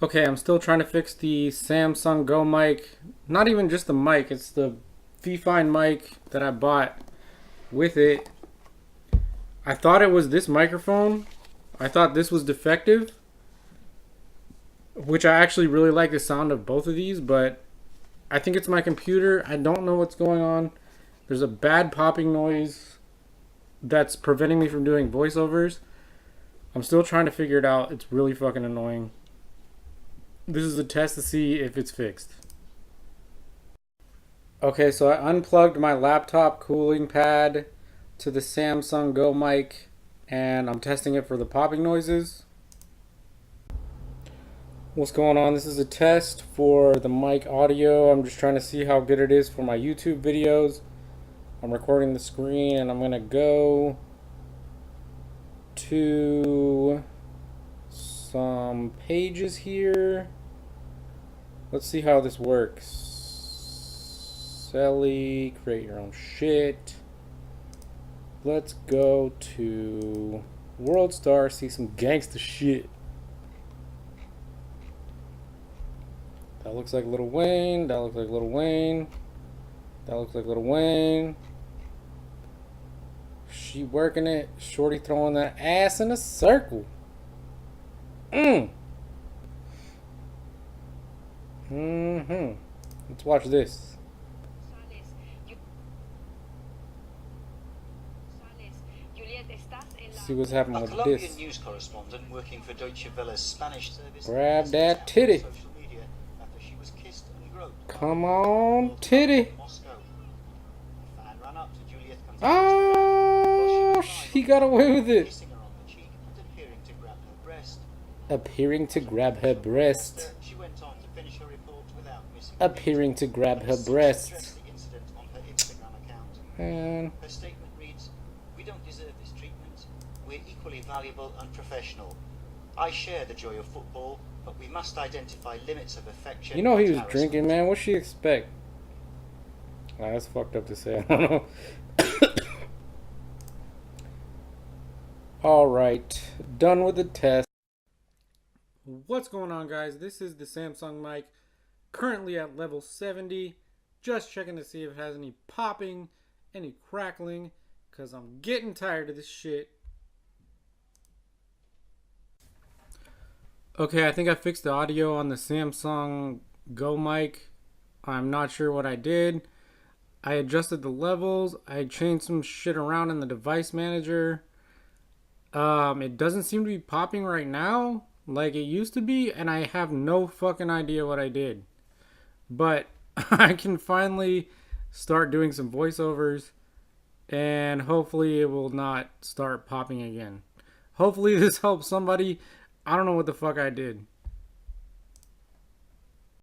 Okay, I'm still trying to fix the Samsung Go mic. Not even just the mic, it's the V-Fine mic that I bought with it. I thought it was this microphone. I thought this was defective, which I actually really like the sound of both of these, but I think it's my computer. I don't know what's going on. There's a bad popping noise that's preventing me from doing voiceovers. I'm still trying to figure it out. It's really fucking annoying. This is a test to see if it's fixed. Okay, so I unplugged my laptop cooling pad to the Samsung Go mic and I'm testing it for the popping noises. What's going on? This is a test for the mic audio. I'm just trying to see how good it is for my YouTube videos. I'm recording the screen and I'm gonna go to some pages here. Let's see how this works. Selly, create your own shit. Let's go to Worldstar, see some gangsta shit. That looks like Lil Wayne. That looks like Lil Wayne. That looks like Lil Wayne. She working it. Shorty throwing that ass in a circle. Let's watch this. See what's happening with Colombian this. news correspondent working for Deutsche Welle's Spanish service Grab that titty. social media after she was kissed and groped. Come on, titty. Moscow. A fan ran up to Juliet Oh, he got away with it. kissing her on the cheek and appearing to grab her breast. Appearing to grab her breast. She went on to finish her report without missing Appearing to grab her breast. addressed the incident on her Instagram account. And Her statement reads, "We don't deserve this treatment. We're equally valuable and professional. I share the joy of football, but we must identify limits of affection." you know he and was drinking, man. What'd she expect? Ah, that's fucked up to say. I don't know. Alright, done with the test. What's going on, guys? This is the Samsung mic, currently at level 70. Just checking to see if it has any popping, any crackling, because I'm getting tired of this shit. Okay, I think I fixed the audio on the Samsung Go mic. I'm not sure what I did. I adjusted the levels. I changed some shit around in the device manager. It doesn't seem to be popping right now like it used to be, and I have no fucking idea what I did. But I can finally start doing some voiceovers, and hopefully it will not start popping again. Hopefully this helps somebody. I don't know what the fuck I did.